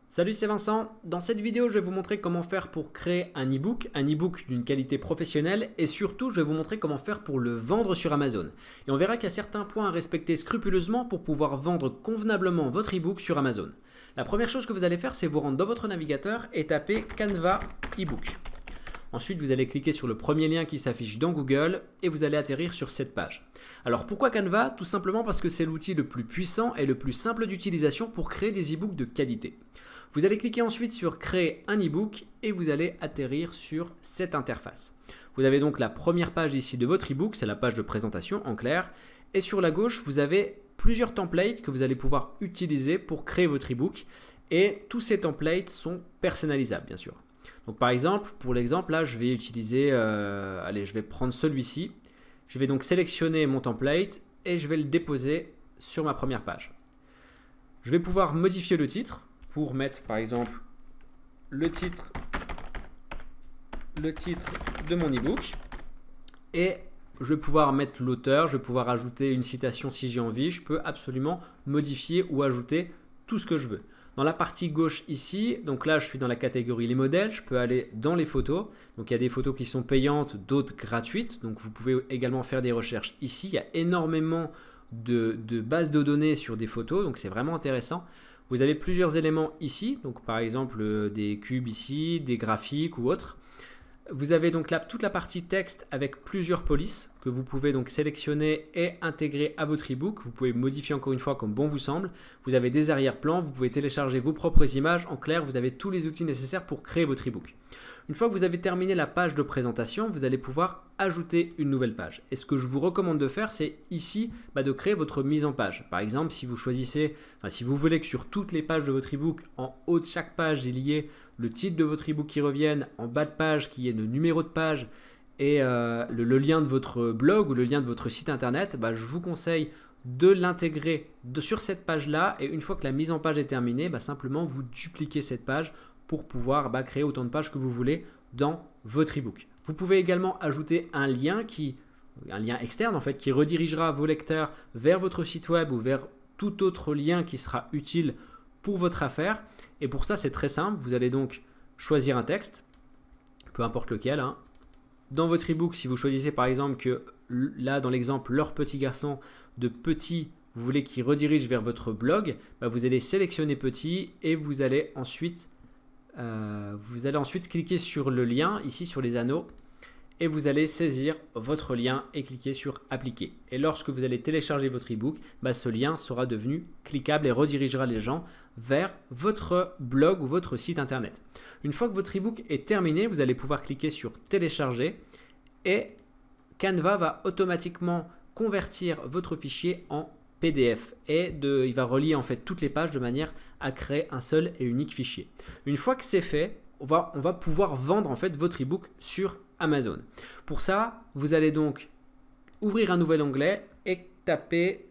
Salut, c'est Vincent. Dans cette vidéo, je vais vous montrer comment faire pour créer un e-book d'une qualité professionnelle et surtout, je vais vous montrer comment faire pour le vendre sur Amazon. Et on verra qu'il y a certains points à respecter scrupuleusement pour pouvoir vendre convenablement votre e-book sur Amazon. La première chose que vous allez faire, c'est vous rendre dans votre navigateur et taper Canva e-book. Ensuite, vous allez cliquer sur le premier lien qui s'affiche dans Google et vous allez atterrir sur cette page. Alors pourquoi Canva? Tout simplement parce que c'est l'outil le plus puissant et le plus simple d'utilisation pour créer des e-books de qualité. Vous allez cliquer ensuite sur créer un e-book et vous allez atterrir sur cette interface. Vous avez donc la première page ici de votre e-book, c'est la page de présentation en clair. Et sur la gauche, vous avez plusieurs templates que vous allez pouvoir utiliser pour créer votre e-book. Et tous ces templates sont personnalisables bien sûr. Donc par exemple, pour l'exemple là, je vais utiliser, je vais prendre celui-ci. Je vais donc sélectionner mon template et je vais le déposer sur ma première page. Je vais pouvoir modifier le titre pour mettre par exemple le titre de mon e-book. Et je vais pouvoir mettre l'auteur, je vais pouvoir ajouter une citation si j'ai envie. Je peux absolument modifier ou ajouter tout ce que je veux. Dans la partie gauche ici, donc là je suis dans la catégorie les modèles, je peux aller dans les photos. Donc il y a des photos qui sont payantes, d'autres gratuites. Donc vous pouvez également faire des recherches ici. Il y a énormément de bases de données sur des photos, donc c'est vraiment intéressant. Vous avez plusieurs éléments ici, donc par exemple des cubes ici, des graphiques ou autres. Vous avez donc là toute la partie texte avec plusieurs polices que vous pouvez donc sélectionner et intégrer à votre e-book. Vous pouvez modifier encore une fois comme bon vous semble. Vous avez des arrière-plans, vous pouvez télécharger vos propres images. En clair, vous avez tous les outils nécessaires pour créer votre e-book. Une fois que vous avez terminé la page de présentation, vous allez pouvoir ajouter une nouvelle page. Et ce que je vous recommande de faire, c'est ici de créer votre mise en page. Par exemple, si vous choisissez, si vous voulez que sur toutes les pages de votre e-book, en haut de chaque page, il y ait le titre de votre e-book qui revienne, en bas de page, qu'il y ait le numéro de page et le lien de votre blog ou le lien de votre site internet, je vous conseille de l'intégrer sur cette page-là. Et une fois que la mise en page est terminée, simplement vous dupliquez cette page pour pouvoir créer autant de pages que vous voulez dans votre e-book. Vous pouvez également ajouter un lien externe en fait, qui redirigera vos lecteurs vers votre site web ou vers tout autre lien qui sera utile pour votre affaire. Et pour ça, c'est très simple. Vous allez donc choisir un texte, peu importe lequel. Dans votre e-book, si vous choisissez par exemple que là, dans l'exemple, leur petit garçon de petit, vous voulez qu'il redirige vers votre blog, vous allez sélectionner petit et vous allez ensuite cliquer sur le lien ici sur les anneaux et vous allez saisir votre lien et cliquer sur appliquer. Et lorsque vous allez télécharger votre e-book, ce lien sera devenu cliquable et redirigera les gens vers votre blog ou votre site internet. Une fois que votre e-book est terminé, vous allez pouvoir cliquer sur télécharger et Canva va automatiquement convertir votre fichier en PDF et il va relier en fait toutes les pages de manière à créer un seul et unique fichier. Une fois que c'est fait, on va pouvoir vendre en fait votre e-book sur Amazon. Pour ça, vous allez donc ouvrir un nouvel onglet et taper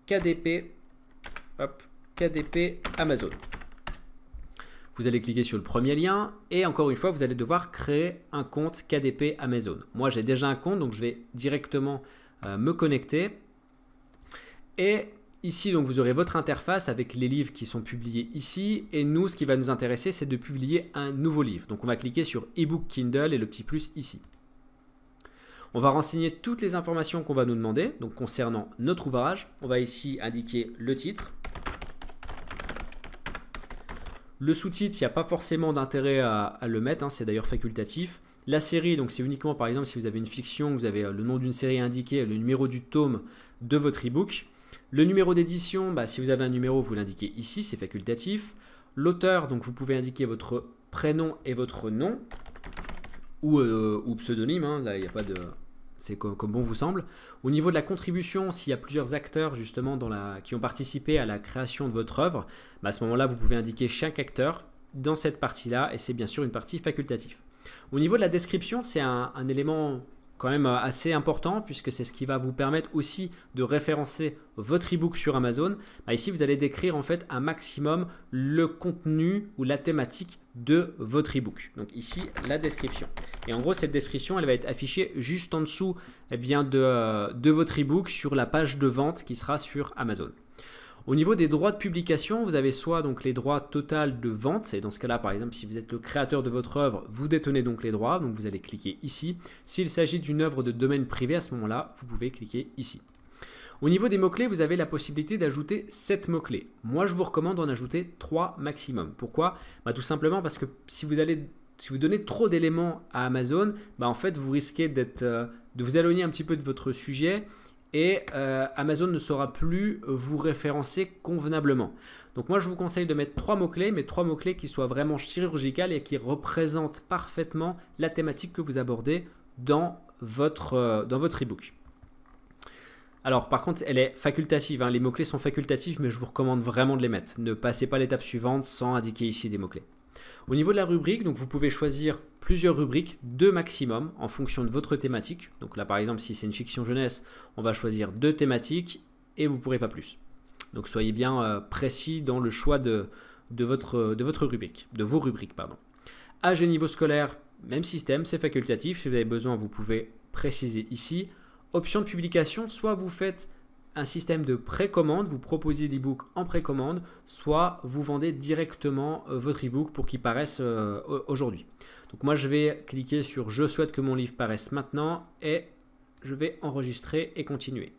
KDP Amazon. Vous allez cliquer sur le premier lien et encore une fois, vous allez devoir créer un compte KDP Amazon. Moi, j'ai déjà un compte, donc je vais directement me connecter. Et ici, donc, vous aurez votre interface avec les livres qui sont publiés ici. Et nous, ce qui va nous intéresser, c'est de publier un nouveau livre. Donc, on va cliquer sur e-book Kindle et le petit plus ici. On va renseigner toutes les informations qu'on va nous demander. Donc, concernant notre ouvrage, on va ici indiquer le titre. Le sous-titre, il n'y a pas forcément d'intérêt à le mettre, c'est d'ailleurs facultatif. La série, donc c'est uniquement par exemple si vous avez une fiction, vous avez le nom d'une série indiqué, le numéro du tome de votre e-book. Le numéro d'édition, si vous avez un numéro, vous l'indiquez ici, c'est facultatif. L'auteur, donc vous pouvez indiquer votre prénom et votre nom ou pseudonyme, là il n'y a pas de... C'est comme bon vous semble. Au niveau de la contribution, s'il y a plusieurs acteurs justement qui ont participé à la création de votre œuvre, à ce moment-là, vous pouvez indiquer chaque acteur dans cette partie-là et c'est bien sûr une partie facultative. Au niveau de la description, c'est un élément quand même assez important puisque c'est ce qui va vous permettre aussi de référencer votre e-book sur Amazon. Ici, vous allez décrire en fait un maximum le contenu ou la thématique de votre e-book. Donc ici, la description. Et en gros, cette description, elle va être affichée juste en dessous de votre e-book sur la page de vente qui sera sur Amazon. Au niveau des droits de publication, vous avez soit donc les droits totaux de vente, et dans ce cas-là, par exemple, si vous êtes le créateur de votre œuvre, vous détenez donc les droits, donc vous allez cliquer ici. S'il s'agit d'une œuvre de domaine privé, à ce moment-là, vous pouvez cliquer ici. Au niveau des mots-clés, vous avez la possibilité d'ajouter 7 mots-clés. Moi, je vous recommande d'en ajouter 3 maximum. Pourquoi? Tout simplement parce que si vous donnez trop d'éléments à Amazon, en fait, vous risquez de vous éloigner un petit peu de votre sujet et Amazon ne saura plus vous référencer convenablement. Donc moi, je vous conseille de mettre 3 mots-clés, mais 3 mots-clés qui soient vraiment chirurgicales et qui représentent parfaitement la thématique que vous abordez dans votre e-book. Alors par contre, elle est facultative, les mots-clés sont facultatifs, mais je vous recommande vraiment de les mettre. Ne passez pas l'étape suivante sans indiquer ici des mots-clés. Au niveau de la rubrique, donc vous pouvez choisir plusieurs rubriques, 2 maximum, en fonction de votre thématique. Donc là par exemple, si c'est une fiction jeunesse, on va choisir 2 thématiques et vous ne pourrez pas plus. Donc soyez bien précis dans le choix de votre rubrique, de vos rubriques, pardon. Âge et niveau scolaire, même système, c'est facultatif. Si vous avez besoin, vous pouvez préciser ici. Option de publication, soit vous faites un système de précommande, vous proposez l'e-book en précommande, soit vous vendez directement votre e-book pour qu'il paraisse aujourd'hui. Donc moi je vais cliquer sur je souhaite que mon livre paraisse maintenant et je vais enregistrer et continuer.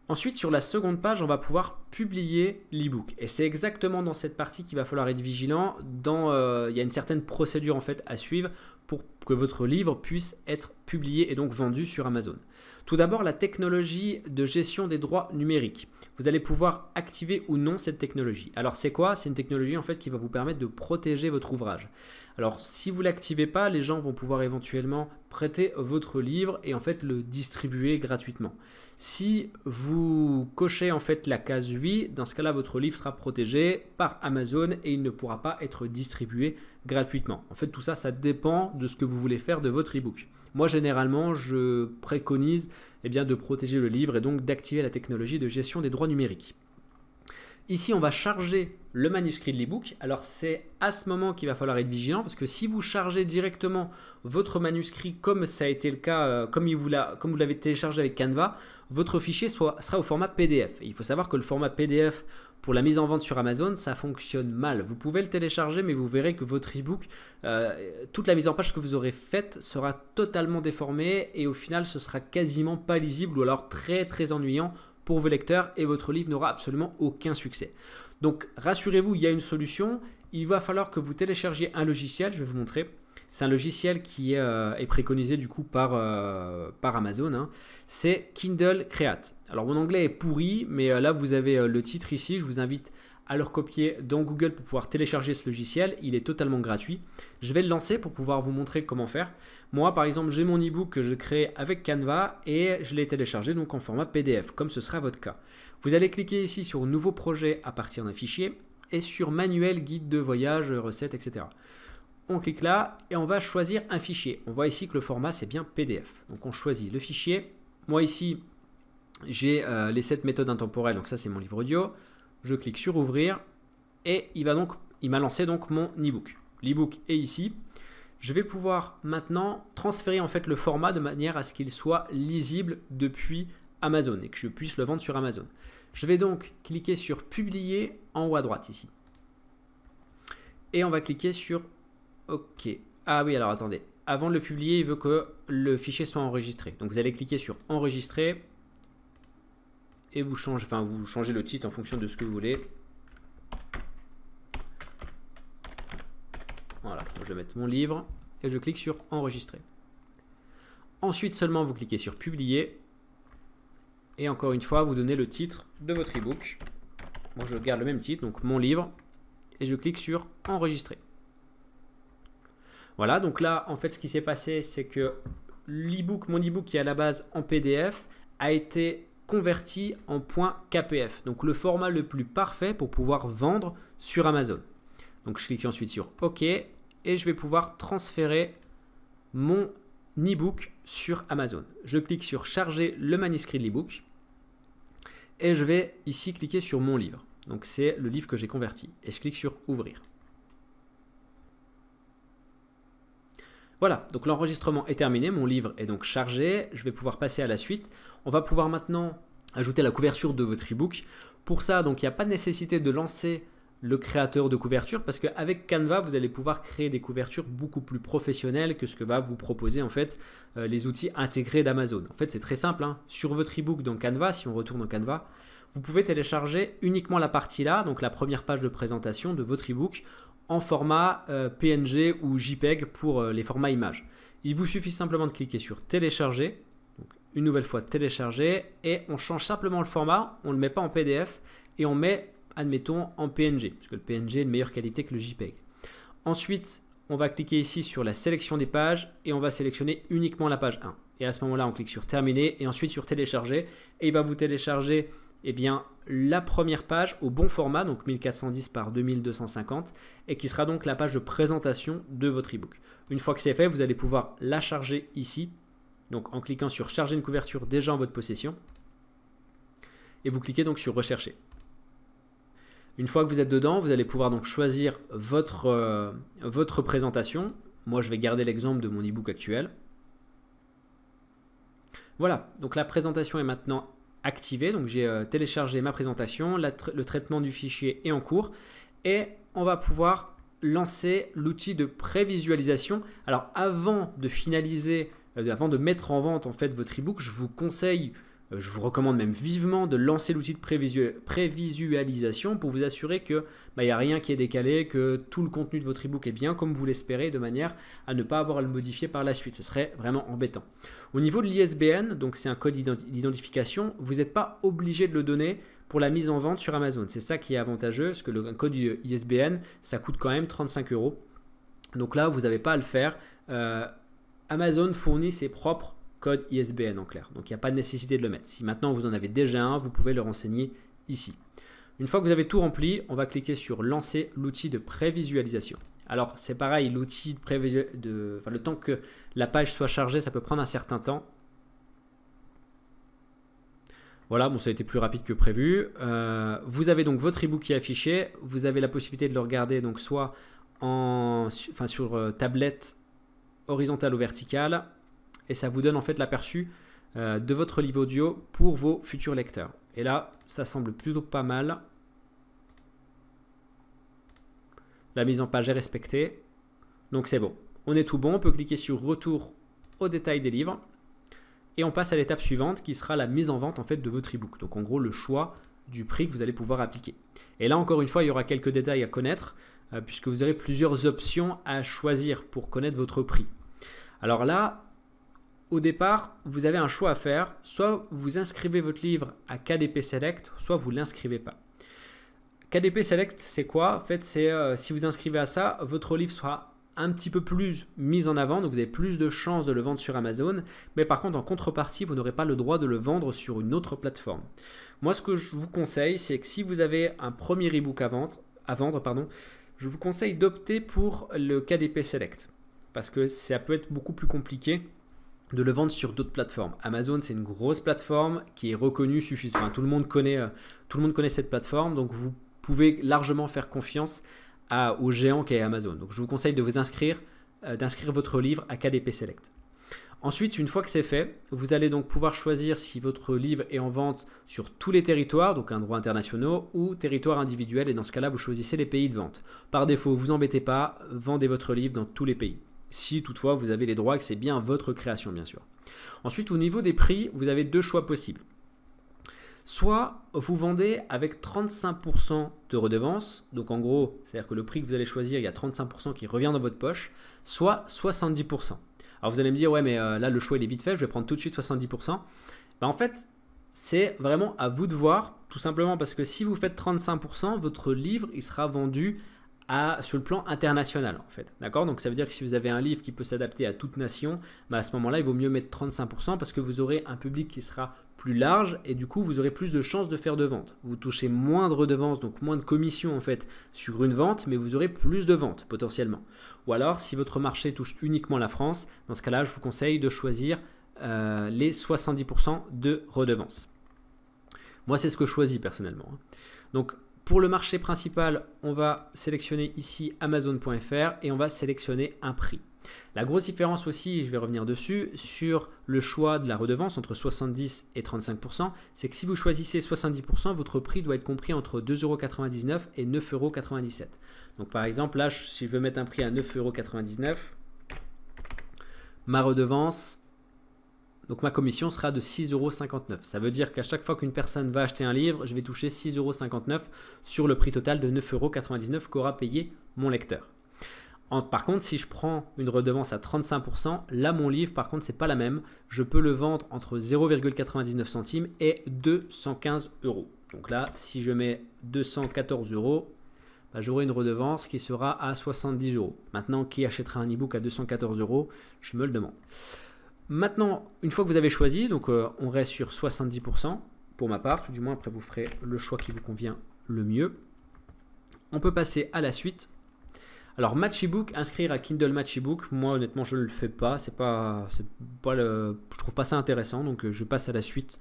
Ensuite, sur la seconde page, on va pouvoir publier l'e-book. Et c'est exactement dans cette partie qu'il va falloir être vigilant. Il y a une certaine procédure en fait à suivre pour que votre livre puisse être publié et donc vendu sur Amazon. Tout d'abord, la technologie de gestion des droits numériques. Vous allez pouvoir activer ou non cette technologie. Alors c'est quoi? C'est une technologie en fait qui va vous permettre de protéger votre ouvrage. Alors si vous ne l'activez pas, les gens vont pouvoir éventuellement prêter votre livre et en fait le distribuer gratuitement. Si vous cochez en fait la case oui, dans ce cas-là votre livre sera protégé par Amazon et il ne pourra pas être distribué gratuitement. En fait tout ça, ça dépend de ce que vous voulez faire de votre e-book. Moi généralement je préconise de protéger le livre et donc d'activer la technologie de gestion des droits numériques. Ici, on va charger le manuscrit de l'e-book. Alors, c'est à ce moment qu'il va falloir être vigilant parce que si vous chargez directement votre manuscrit comme ça a été le cas, comme vous l'avez téléchargé avec Canva, votre fichier sera au format PDF. Et il faut savoir que le format PDF pour la mise en vente sur Amazon, ça fonctionne mal. Vous pouvez le télécharger, mais vous verrez que votre e-book, toute la mise en page que vous aurez faite sera totalement déformée et au final, ce sera quasiment pas lisible ou alors très très ennuyant pour vos lecteurs et votre livre n'aura absolument aucun succès. Donc rassurez-vous, il y a une solution. Il va falloir que vous téléchargiez un logiciel, je vais vous montrer. C'est un logiciel qui est préconisé du coup par Amazon. C'est Kindle Create. Alors mon anglais est pourri, mais là vous avez le titre ici. Je vous invite à le recopier dans Google pour pouvoir télécharger ce logiciel. Il est totalement gratuit. Je vais le lancer pour pouvoir vous montrer comment faire. Moi, par exemple, j'ai mon e-book que je crée avec Canva et je l'ai téléchargé donc en format PDF, comme ce sera votre cas. Vous allez cliquer ici sur Nouveau projet à partir d'un fichier et sur Manuel, guide de voyage, recettes, etc. On clique là et on va choisir un fichier. On voit ici que le format, c'est bien PDF. Donc, on choisit le fichier. Moi, ici, j'ai les 7 méthodes intemporelles. Donc, ça, c'est mon livre audio. Je clique sur ouvrir et il m'a lancé donc mon e-book. L'e-book est ici. Je vais pouvoir maintenant transférer en fait le format de manière à ce qu'il soit lisible depuis Amazon et que je puisse le vendre sur Amazon. Je vais donc cliquer sur publier en haut à droite ici. Et on va cliquer sur OK. Ah oui, alors attendez. Avant de le publier, il veut que le fichier soit enregistré. Donc vous allez cliquer sur enregistrer. Et vous changez le titre en fonction de ce que vous voulez. Voilà, je vais mettre mon livre et je clique sur enregistrer. Ensuite seulement vous cliquez sur publier et encore une fois vous donnez le titre de votre e-book. Moi je garde le même titre, donc mon livre, et je clique sur enregistrer. Voilà, donc là en fait ce qui s'est passé c'est que mon e-book qui est à la base en PDF a été converti en .kpf, donc le format le plus parfait pour pouvoir vendre sur Amazon. Donc je clique ensuite sur OK et je vais pouvoir transférer mon e-book sur Amazon. Je clique sur charger le manuscrit de l'e-book et je vais ici cliquer sur mon livre. Donc c'est le livre que j'ai converti et je clique sur ouvrir. Voilà, donc l'enregistrement est terminé, mon livre est donc chargé, je vais pouvoir passer à la suite. On va pouvoir maintenant ajouter la couverture de votre ebook. Pour ça, donc il n'y a pas de nécessité de lancer le créateur de couverture parce qu'avec Canva, vous allez pouvoir créer des couvertures beaucoup plus professionnelles que ce que va vous proposer en fait les outils intégrés d'Amazon. En fait, c'est très simple, hein. Sur votre ebook dans Canva, si on retourne dans Canva, vous pouvez télécharger uniquement la partie là, donc la première page de présentation de votre ebook en format PNG ou JPEG pour les formats images. Il vous suffit simplement de cliquer sur télécharger, donc une nouvelle fois télécharger, et on change simplement le format, on ne le met pas en PDF et on met, admettons, en PNG, parce que le PNG est de meilleure qualité que le JPEG. Ensuite, on va cliquer ici sur la sélection des pages et on va sélectionner uniquement la page 1. Et à ce moment-là, on clique sur terminer et ensuite sur télécharger et il va vous télécharger la première page au bon format, donc 1410 par 2250, et qui sera donc la page de présentation de votre ebook. Une fois que c'est fait, vous allez pouvoir la charger ici, donc en cliquant sur charger une couverture déjà en votre possession, et vous cliquez donc sur rechercher. Une fois que vous êtes dedans, vous allez pouvoir donc choisir votre présentation. Moi, je vais garder l'exemple de mon ebook actuel. Voilà, donc la présentation est maintenant activé, donc j'ai téléchargé ma présentation, le traitement du fichier est en cours et on va pouvoir lancer l'outil de prévisualisation. Alors avant de finaliser, avant de mettre en vente en fait votre ebook, je vous conseille, je vous recommande même vivement de lancer l'outil de prévisualisation pour vous assurer que il n'y a rien qui est décalé, que tout le contenu de votre ebook est bien comme vous l'espérez, de manière à ne pas avoir à le modifier par la suite. Ce serait vraiment embêtant. Au niveau de l'ISBN, donc c'est un code d'identification, vous n'êtes pas obligé de le donner pour la mise en vente sur Amazon. C'est ça qui est avantageux, parce que le code ISBN, ça coûte quand même 35 €. Donc là, vous n'avez pas à le faire. Amazon fournit ses propres code ISBN en clair. Donc il n'y a pas de nécessité de le mettre. Si maintenant vous en avez déjà un, vous pouvez le renseigner ici. Une fois que vous avez tout rempli, on va cliquer sur lancer l'outil de prévisualisation. Alors c'est pareil, l'outil le temps que la page soit chargée, ça peut prendre un certain temps. Voilà, bon, ça a été plus rapide que prévu. Vous avez donc votre ebook qui est affiché. Vous avez la possibilité de le regarder donc soit sur tablette horizontale ou verticale. Et ça vous donne en fait l'aperçu de votre livre audio pour vos futurs lecteurs. Et là, ça semble plutôt pas mal. La mise en page est respectée. Donc c'est bon. On est tout bon. On peut cliquer sur retour au détail des livres. Et on passe à l'étape suivante qui sera la mise en vente en fait de votre ebook. Donc en gros, le choix du prix que vous allez pouvoir appliquer. Et là, encore une fois, il y aura quelques détails à connaître puisque vous aurez plusieurs options à choisir pour connaître votre prix. Alors là, au départ, vous avez un choix à faire. Soit vous inscrivez votre livre à KDP Select, soit vous ne l'inscrivez pas. KDP Select, c'est quoi? En fait, c'est si vous inscrivez à ça, votre livre sera un petit peu plus mis en avant, donc vous avez plus de chances de le vendre sur Amazon. Mais par contre, en contrepartie, vous n'aurez pas le droit de le vendre sur une autre plateforme. Moi, ce que je vous conseille, c'est que si vous avez un premier ebook à vendre, je vous conseille d'opter pour le KDP Select parce que ça peut être beaucoup plus compliqué de le vendre sur d'autres plateformes. Amazon, c'est une grosse plateforme qui est reconnue suffisamment. Enfin, tout le monde connaît cette plateforme, donc vous pouvez largement faire confiance au géant qu'est Amazon. Donc, je vous conseille de vous inscrire, d'inscrire votre livre à KDP Select. Ensuite, une fois que c'est fait, vous allez donc pouvoir choisir si votre livre est en vente sur tous les territoires, donc un droit international ou territoire individuel. Et dans ce cas-là, vous choisissez les pays de vente. Par défaut, vous embêtez pas, vendez votre livre dans tous les pays. Si toutefois vous avez les droits et que c'est bien votre création bien sûr. Ensuite au niveau des prix, vous avez deux choix possibles. Soit vous vendez avec 35% de redevance, donc en gros c'est-à-dire que le prix que vous allez choisir, il y a 35% qui revient dans votre poche, soit 70%. Alors vous allez me dire ouais mais là le choix il est vite fait, je vais prendre tout de suite 70%. En fait c'est vraiment à vous de voir, tout simplement parce que si vous faites 35%, votre livre il sera vendu sur le plan international en fait, d'accord? Donc ça veut dire que si vous avez un livre qui peut s'adapter à toute nation, à ce moment-là il vaut mieux mettre 35% parce que vous aurez un public qui sera plus large et du coup vous aurez plus de chances de faire de ventes. Vous touchez moins de redevances, donc moins de commissions en fait sur une vente, mais vous aurez plus de ventes potentiellement. Ou alors si votre marché touche uniquement la France, dans ce cas-là je vous conseille de choisir les 70% de redevances. Moi c'est ce que je choisis personnellement. Donc pour le marché principal, on va sélectionner ici Amazon.fr et on va sélectionner un prix. La grosse différence aussi, je vais revenir dessus, sur le choix de la redevance entre 70 et 35%, c'est que si vous choisissez 70%, votre prix doit être compris entre 2,99 € et 9,97 €. Donc par exemple, là, si je veux mettre un prix à 9,99 €, ma redevance, donc ma commission sera de 6,59 €. Ça veut dire qu'à chaque fois qu'une personne va acheter un livre, je vais toucher 6,59 € sur le prix total de 9,99 € qu'aura payé mon lecteur. Par contre, si je prends une redevance à 35%, là mon livre par contre c'est pas la même. Je peux le vendre entre 0,99 centimes et 215 €. Donc là, si je mets 214 €, j'aurai une redevance qui sera à 70 €. Maintenant, qui achètera un e-book à 214 €? Je me le demande. Maintenant, une fois que vous avez choisi, donc on reste sur 70% pour ma part, tout du moins après vous ferez le choix qui vous convient le mieux. On peut passer à la suite. Alors Match ebook, inscrire à Kindle Match ebook, moi honnêtement je ne le fais pas, je trouve pas ça intéressant, donc je passe à la suite.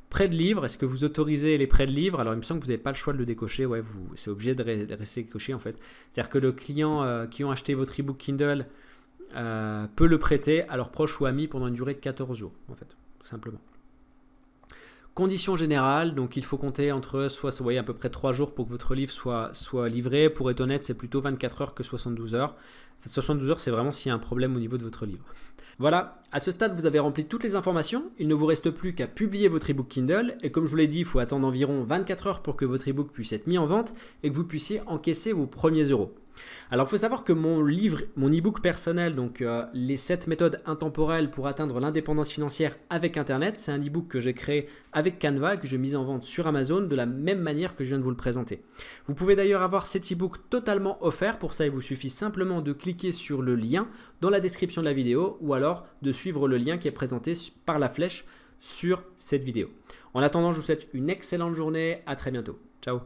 Prêt de livre, est-ce que vous autorisez les prêts de livres? Alors il me semble que vous n'avez pas le choix de le décocher, ouais, c'est obligé de rester décoché en fait. C'est-à-dire que le client qui ont acheté votre ebook Kindle peut le prêter à leurs proches ou amis pendant une durée de 14 jours en fait, tout simplement. Conditions générales, donc il faut compter entre vous voyez, à peu près 3 jours pour que votre livre soit livré. Pour être honnête, c'est plutôt 24 heures que 72 heures. 72 heures, c'est vraiment s'il y a un problème au niveau de votre livre. Voilà, à ce stade, vous avez rempli toutes les informations. Il ne vous reste plus qu'à publier votre ebook Kindle. Et comme je vous l'ai dit, il faut attendre environ 24 heures pour que votre ebook puisse être mis en vente et que vous puissiez encaisser vos premiers euros. Alors, il faut savoir que mon ebook personnel, donc les 7 méthodes intemporelles pour atteindre l'indépendance financière avec Internet, c'est un ebook que j'ai créé avec Canva et que j'ai mis en vente sur Amazon de la même manière que je viens de vous le présenter. Vous pouvez d'ailleurs avoir cet ebook totalement offert. Pour ça, il vous suffit simplement de cliquer sur le lien dans la description de la vidéo ou alors de suivre le lien qui est présenté par la flèche sur cette vidéo. En attendant, je vous souhaite une excellente journée. À très bientôt. Ciao.